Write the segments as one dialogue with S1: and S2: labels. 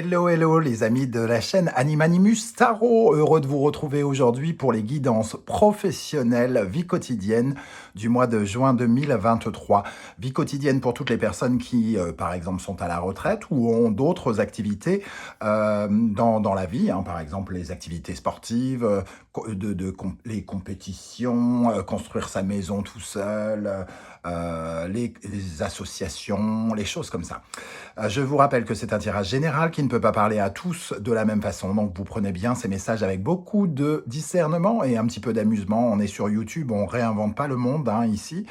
S1: Hello, hello les amis de la chaîne Animanimus Tarot, heureux de vous retrouver aujourd'hui pour les guidances professionnelles vie quotidienne du mois de juin 2023. Vie quotidienne pour toutes les personnes qui, par exemple, sont à la retraite ou ont d'autres activités dans la vie, hein, par exemple les activités sportives, les compétitions, construire sa maison tout seul, les associations, les choses comme ça. Je vous rappelle que c'est un tirage général qui ne peut pas parler à tous de la même façon. Donc, vous prenez bien ces messages avec beaucoup de discernement et un petit peu d'amusement. On est sur YouTube, on réinvente pas le monde ici.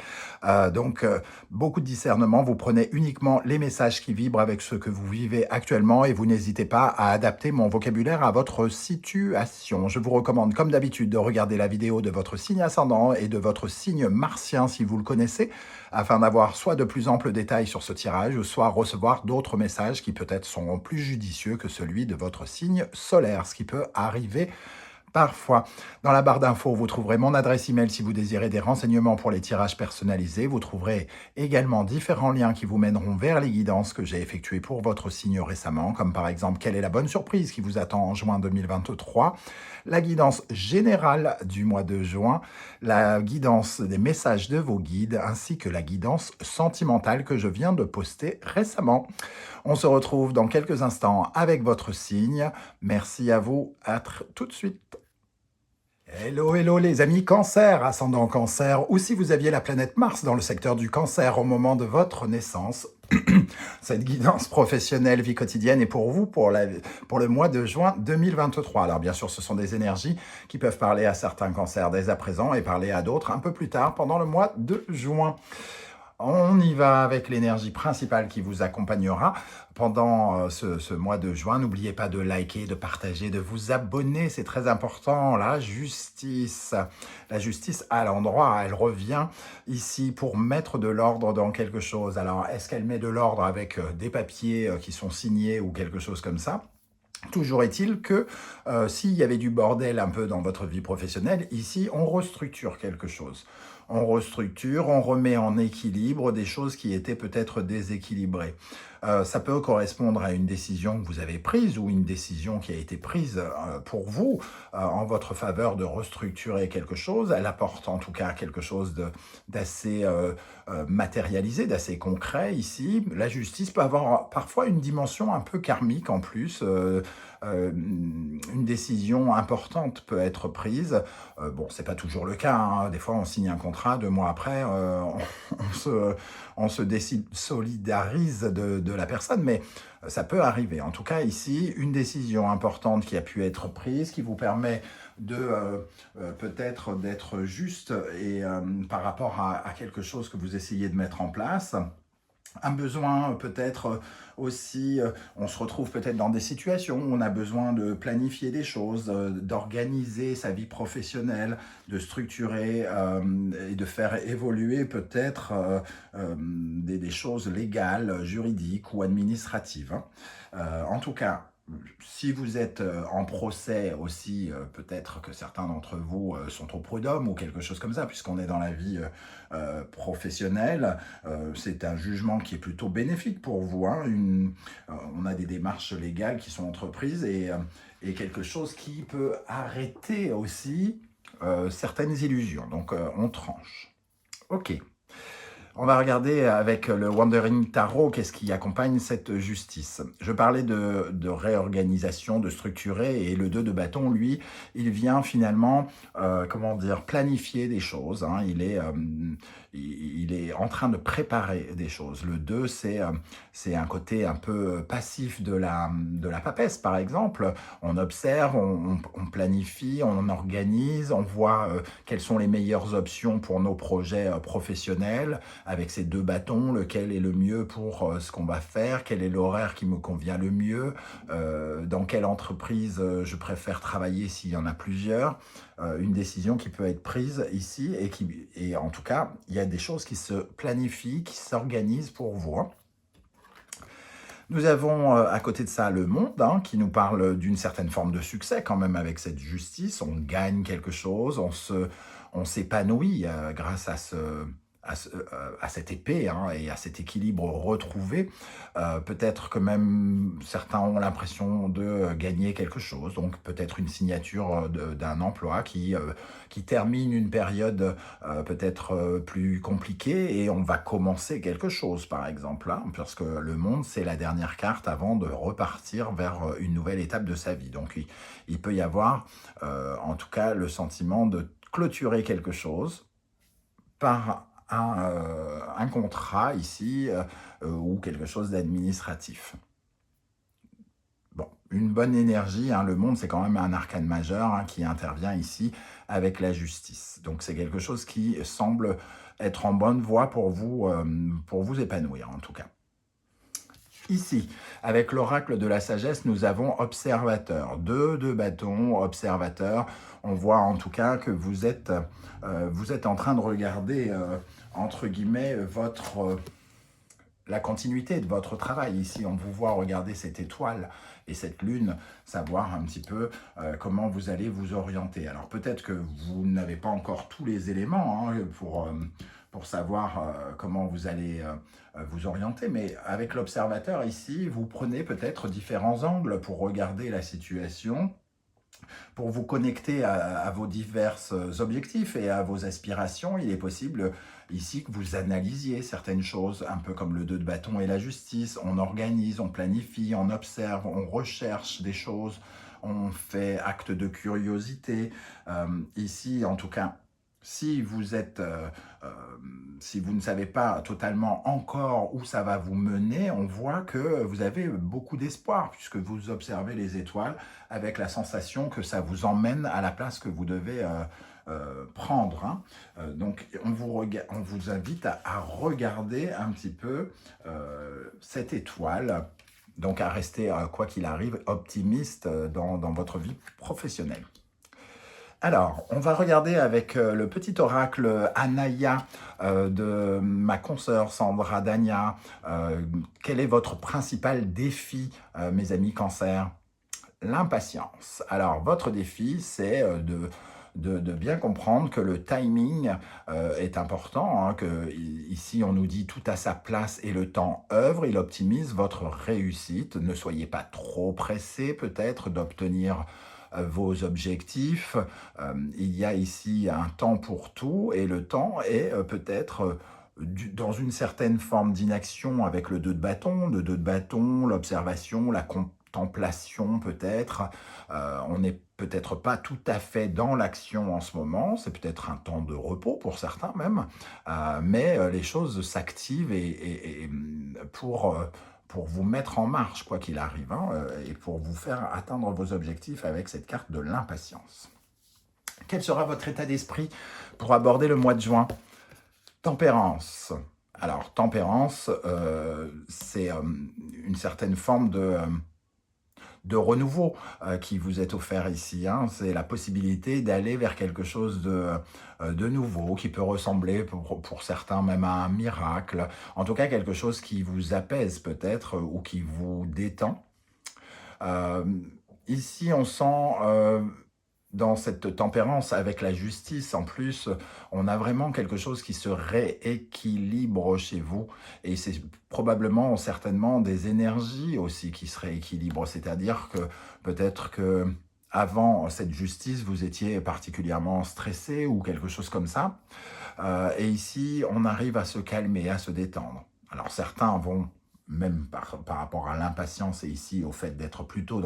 S1: Beaucoup de discernement. Vous prenez uniquement les messages qui vibrent avec ce que vous vivez actuellement et vous n'hésitez pas à adapter mon vocabulaire à votre situation. Je vous recommande, comme d'habitude, de regarder la vidéo de votre signe ascendant et de votre signe martien si vous le connaissez, afin d'avoir soit de plus amples détails sur ce tirage, soit recevoir d'autres messages qui peut-être sont plus judicieux que celui de votre signe solaire, ce qui peut arriver parfois. Dans la barre d'infos, vous trouverez mon adresse email si vous désirez des renseignements pour les tirages personnalisés. Vous trouverez également différents liens qui vous mèneront vers les guidances que j'ai effectuées pour votre signe récemment, comme par exemple quelle est la bonne surprise qui vous attend en juin 2023, la guidance générale du mois de juin, la guidance des messages de vos guides, ainsi que la guidance sentimentale que je viens de poster récemment. On se retrouve dans quelques instants avec votre signe. Merci à vous, tout de suite. Hello, hello les amis cancer, ascendant cancer, ou si vous aviez la planète Mars dans le secteur du cancer au moment de votre naissance, cette guidance professionnelle vie quotidienne est pour vous pour le mois de juin 2023. Alors bien sûr, ce sont des énergies qui peuvent parler à certains cancers dès à présent et parler à d'autres un peu plus tard pendant le mois de juin. On y va avec l'énergie principale qui vous accompagnera pendant ce mois de juin. N'oubliez pas de liker, de partager, de vous abonner, c'est très important. La justice à l'endroit, elle revient ici pour mettre de l'ordre dans quelque chose. Alors, est-ce qu'elle met de l'ordre avec des papiers qui sont signés ou quelque chose comme ça ? Toujours est-il que s'il y avait du bordel un peu dans votre vie professionnelle, ici, on restructure quelque chose. On restructure, on remet en équilibre des choses qui étaient peut-être déséquilibrées. Ça peut correspondre à une décision que vous avez prise ou une décision qui a été prise pour vous en votre faveur de restructurer quelque chose. Elle apporte en tout cas quelque chose d'assez matérialisé, d'assez concret ici. La justice peut avoir parfois une dimension un peu karmique en plus. Une décision importante peut être prise. Bon, c'est pas toujours le cas, hein. Des fois, on signe un contrat, 2 mois après, on se désolidarise de la personne, mais ça peut arriver. En tout cas, ici, une décision importante qui a pu être prise, qui vous permet de peut-être d'être juste et par rapport à quelque chose que vous essayez de mettre en place. Un besoin peut-être aussi, on se retrouve peut-être dans des situations où on a besoin de planifier des choses, d'organiser sa vie professionnelle, de structurer et de faire évoluer peut-être des choses légales, juridiques ou administratives. En tout cas, si vous êtes en procès aussi, peut-être que certains d'entre vous sont au prud'homme ou quelque chose comme ça, puisqu'on est dans la vie professionnelle, c'est un jugement qui est plutôt bénéfique pour vous. On a des démarches légales qui sont entreprises et quelque chose qui peut arrêter aussi certaines illusions. Donc on tranche. Ok. On va regarder avec le Wandering Tarot qu'est-ce qui accompagne cette justice. Je parlais de réorganisation, de structurer, et le 2 de bâton, lui, il vient finalement, planifier des choses. Il est en train de préparer des choses. Le 2, c'est un côté un peu passif de la papesse, par exemple. On observe, on planifie, on organise, on voit quelles sont les meilleures options pour nos projets professionnels. Avec ces 2 bâtons, lequel est le mieux pour ce qu'on va faire, quel est l'horaire qui me convient le mieux, dans quelle entreprise je préfère travailler s'il y en a plusieurs. Une décision qui peut être prise ici et en tout cas, il y a des choses qui se planifient, qui s'organisent pour vous. Nous avons à côté de ça le monde qui nous parle d'une certaine forme de succès quand même avec cette justice. On gagne quelque chose, on s'épanouit grâce à à cette épée hein, et à cet équilibre retrouvé. Peut-être que même certains ont l'impression de gagner quelque chose, donc peut-être une signature d'un emploi qui termine une période peut-être plus compliquée et on va commencer quelque chose par exemple, hein, parce que le monde c'est la dernière carte avant de repartir vers une nouvelle étape de sa vie. Donc il peut y avoir en tout cas le sentiment de clôturer quelque chose par un contrat ici ou quelque chose d'administratif. Bon, une bonne énergie, hein, le monde c'est quand même un arcane majeur hein, qui intervient ici avec la justice. Donc c'est quelque chose qui semble être en bonne voie pour vous épanouir en tout cas. Ici, avec l'oracle de la sagesse, nous avons observateur. Deux bâtons, observateur. On voit en tout cas que vous êtes en train de regarder, entre guillemets, la continuité de votre travail. Ici, on vous voit regarder cette étoile et cette lune, savoir un petit peu comment vous allez vous orienter. Alors peut-être que vous n'avez pas encore tous les éléments hein, pour savoir comment vous allez vous orienter, mais avec l'observateur ici, vous prenez peut-être différents angles pour regarder la situation, pour vous connecter à vos divers objectifs et à vos aspirations. Il est possible ici que vous analysiez certaines choses, un peu comme le 2 de bâton et la justice. On organise, on planifie, on observe, on recherche des choses, on fait acte de curiosité. Ici, en tout cas, si vous ne savez pas totalement encore où ça va vous mener, on voit que vous avez beaucoup d'espoir puisque vous observez les étoiles avec la sensation que ça vous emmène à la place que vous devez prendre. Hein. Donc, on vous invite à regarder un petit peu cette étoile, donc à rester, quoi qu'il arrive, optimiste dans votre vie professionnelle. Alors, on va regarder avec le petit oracle Anaya de ma consoeur Sandra Dania. Quel est votre principal défi, mes amis Cancer? L'impatience. Alors, votre défi, c'est de bien comprendre que le timing est important, hein, que ici on nous dit tout à sa place et le temps œuvre, il optimise votre réussite. Ne soyez pas trop pressé peut-être d'obtenir vos objectifs. Il y a ici un temps pour tout et le temps est peut-être dans une certaine forme d'inaction avec le 2 de bâton, l'observation, la contemplation peut-être. On n'est peut-être pas tout à fait dans l'action en ce moment, c'est peut-être un temps de repos pour certains même, mais les choses s'activent et pour vous mettre en marche, quoi qu'il arrive, hein, et pour vous faire atteindre vos objectifs avec cette carte de l'impatience. Quel sera votre état d'esprit pour aborder le mois de juin? Tempérance. Alors, tempérance, c'est une certaine forme de renouveau qui vous est offert ici. Hein. C'est la possibilité d'aller vers quelque chose de nouveau, qui peut ressembler pour certains même à un miracle. En tout cas, quelque chose qui vous apaise peut-être ou qui vous détend. Ici, on sent dans cette tempérance avec la justice, en plus, on a vraiment quelque chose qui se rééquilibre chez vous. Et c'est probablement, certainement, des énergies aussi qui se rééquilibrent. C'est-à-dire que peut-être que avant cette justice, vous étiez particulièrement stressé ou quelque chose comme ça. Et ici, on arrive à se calmer, à se détendre. Alors certains vont même par rapport à l'impatience et ici au fait d'être plutôt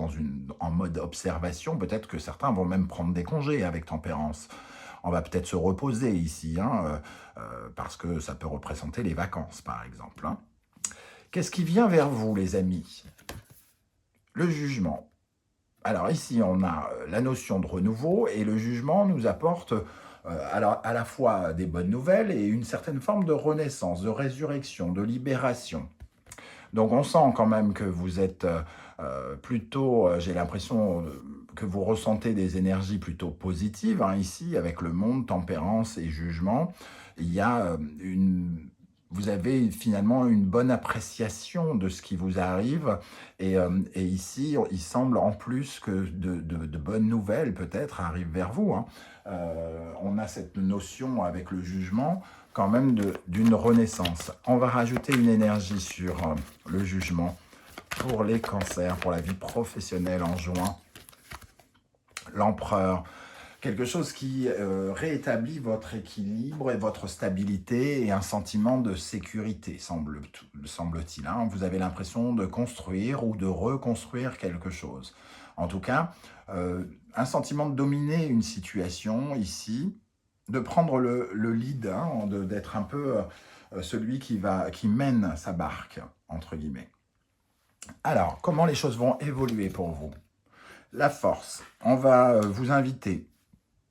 S1: en mode observation, peut-être que certains vont même prendre des congés avec tempérance. On va peut-être se reposer ici, hein, parce que ça peut représenter les vacances, par exemple. Hein. Qu'est-ce qui vient vers vous, les amis? Le jugement. Alors ici, on a la notion de renouveau et le jugement nous apporte alors, à la fois des bonnes nouvelles et une certaine forme de renaissance, de résurrection, de libération. Donc on sent quand même que vous êtes plutôt, j'ai l'impression que vous ressentez des énergies plutôt positives, hein, ici, avec le monde, tempérance et jugement. Il y a vous avez finalement une bonne appréciation de ce qui vous arrive. Et ici, il semble en plus que de bonnes nouvelles peut-être arrivent vers vous. Hein. on a cette notion avec le jugement quand même d'une renaissance. On va rajouter une énergie sur le jugement pour les cancers, pour la vie professionnelle en juin. L'empereur, quelque chose qui rétablit votre équilibre et votre stabilité et un sentiment de sécurité, semble-t-il. Hein. Vous avez l'impression de construire ou de reconstruire quelque chose. En tout cas, un sentiment de dominer une situation ici, de prendre le lead, hein, d'être un peu celui qui mène sa barque, entre guillemets. Alors, comment les choses vont évoluer pour vous? La force, on va vous inviter,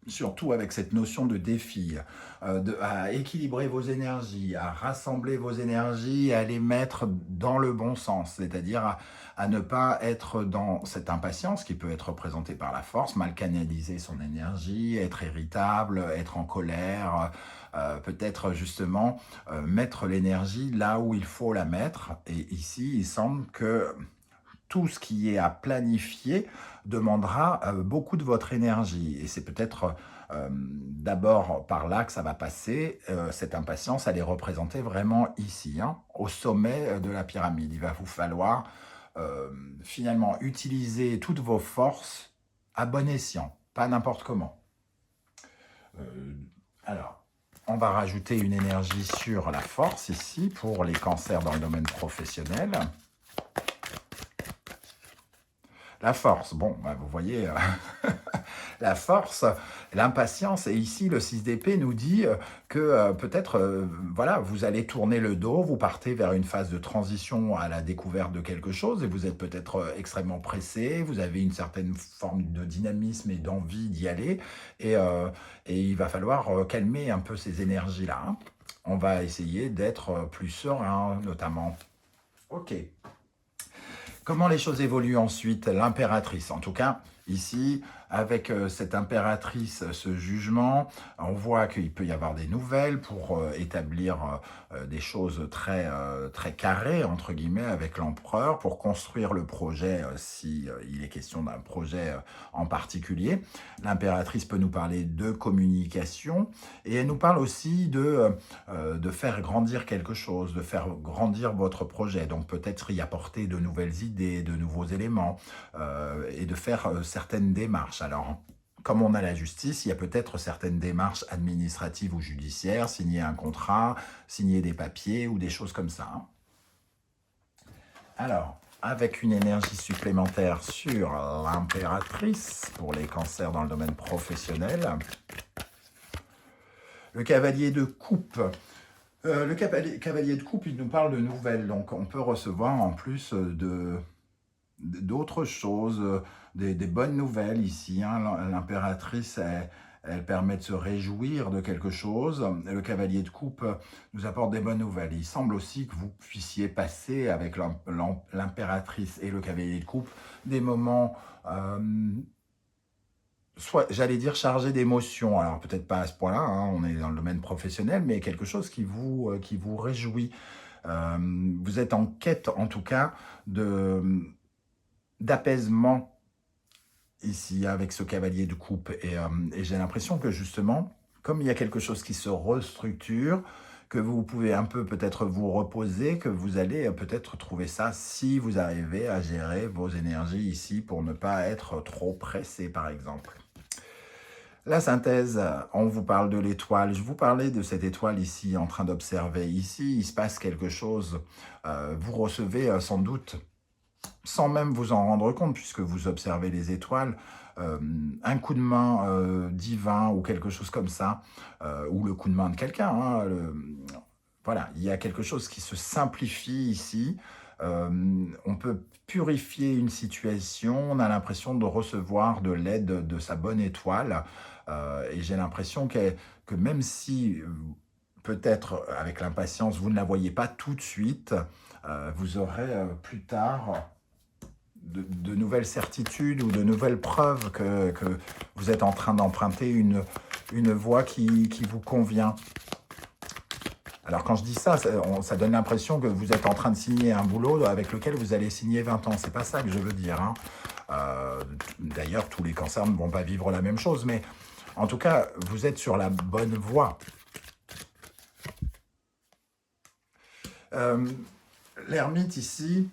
S1: surtout avec cette notion de défi, à équilibrer vos énergies, à rassembler vos énergies et à les mettre dans le bon sens, c'est-à-dire à ne pas être dans cette impatience qui peut être représentée par la force, mal canaliser son énergie, être irritable, être en colère, peut-être justement mettre l'énergie là où il faut la mettre. Et ici, il semble que tout ce qui est à planifier demandera beaucoup de votre énergie. Et c'est peut-être d'abord par là que ça va passer. Cette impatience, elle est représentée vraiment ici, hein, au sommet de la pyramide. Il va vous falloir finalement utiliser toutes vos forces à bon escient, pas n'importe comment. Alors, on va rajouter une énergie sur la force ici pour les cancers dans le domaine professionnel. La force, bon, bah vous voyez, la force, l'impatience, et ici le 6 d'épée nous dit que peut-être, voilà, vous allez tourner le dos, vous partez vers une phase de transition à la découverte de quelque chose, et vous êtes peut-être extrêmement pressé, vous avez une certaine forme de dynamisme et d'envie d'y aller, et il va falloir calmer un peu ces énergies-là. Hein. On va essayer d'être plus serein, notamment. Ok. Comment les choses évoluent ensuite? L'impératrice, en tout cas, ici, avec cette impératrice, ce jugement, on voit qu'il peut y avoir des nouvelles pour établir des choses très carrées, entre guillemets, avec l'empereur, pour construire le projet, si il est question d'un projet en particulier. L'impératrice peut nous parler de communication, et elle nous parle aussi de faire grandir quelque chose, de faire grandir votre projet, donc peut-être y apporter de nouvelles idées, de nouveaux éléments, et de faire certaines démarches. Alors, comme on a la justice, il y a peut-être certaines démarches administratives ou judiciaires, signer un contrat, signer des papiers ou des choses comme ça. Hein. Alors, avec une énergie supplémentaire sur l'impératrice pour les cancers dans le domaine professionnel, le cavalier de coupe. Le cavalier de coupe, il nous parle de nouvelles, donc on peut recevoir en plus d'autres choses, des bonnes nouvelles ici. Hein. L'impératrice, elle permet de se réjouir de quelque chose. Le cavalier de coupe nous apporte des bonnes nouvelles. Il semble aussi que vous puissiez passer avec l'impératrice et le cavalier de coupe des moments, soit, j'allais dire, chargés d'émotions. Alors peut-être pas à ce point-là, hein, on est dans le domaine professionnel, mais quelque chose qui vous réjouit. Vous êtes en quête, en tout cas, d'apaisement ici avec ce cavalier de coupe, et j'ai l'impression que justement, comme il y a quelque chose qui se restructure, que vous pouvez un peu peut-être vous reposer, que vous allez peut-être trouver ça si vous arrivez à gérer vos énergies ici pour ne pas être trop pressé par exemple. La synthèse, on vous parle de l'étoile. Je vous parlais de cette étoile ici en train d'observer. Ici, il se passe quelque chose. Vous recevez sans doute, sans même vous en rendre compte, puisque vous observez les étoiles, un coup de main divin ou quelque chose comme ça, ou le coup de main de quelqu'un. Hein, voilà, il y a quelque chose qui se simplifie ici. On peut purifier une situation, on a l'impression de recevoir de l'aide de sa bonne étoile, et j'ai l'impression que même si peut-être avec l'impatience vous ne la voyez pas tout de suite, vous aurez plus tard de nouvelles certitudes ou de nouvelles preuves que vous êtes en train d'emprunter une voie qui vous convient. Alors quand je dis ça, ça donne l'impression que vous êtes en train de signer un boulot avec lequel vous allez signer 20 ans. C'est pas ça que je veux dire. Hein. D'ailleurs, tous les cancers ne vont pas vivre la même chose, mais En tout cas, vous êtes sur la bonne voie. L'ermite ici,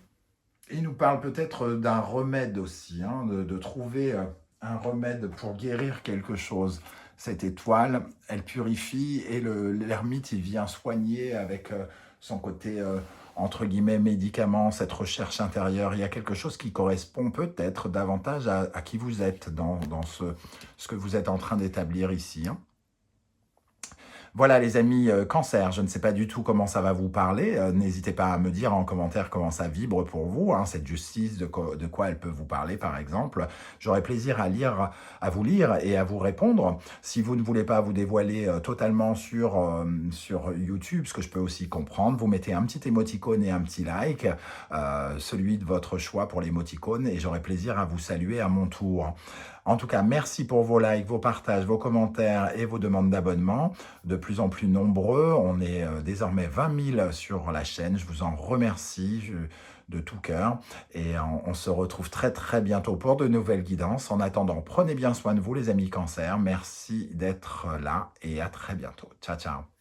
S1: il nous parle peut-être d'un remède aussi, hein, de trouver un remède pour guérir quelque chose. Cette étoile, elle purifie et l'ermite, il vient soigner avec son côté, entre guillemets, médicament, cette recherche intérieure. Il y a quelque chose qui correspond peut-être davantage à qui vous êtes dans ce que vous êtes en train d'établir ici, hein. Voilà les amis, cancer, je ne sais pas du tout comment ça va vous parler. N'hésitez pas à me dire en commentaire comment ça vibre pour vous, hein, cette justice, de quoi elle peut vous parler par exemple. J'aurai plaisir à vous lire et à vous répondre. Si vous ne voulez pas vous dévoiler totalement sur YouTube, ce que je peux aussi comprendre, vous mettez un petit émoticône et un petit like, celui de votre choix pour l'émoticône, et j'aurai plaisir à vous saluer à mon tour. En tout cas, merci pour vos likes, vos partages, vos commentaires et vos demandes d'abonnement. De plus en plus nombreux, on est désormais 20 000 sur la chaîne. Je vous en remercie de tout cœur. Et on se retrouve très très bientôt pour de nouvelles guidances. En attendant, prenez bien soin de vous les amis cancer. Merci d'être là et à très bientôt. Ciao, ciao.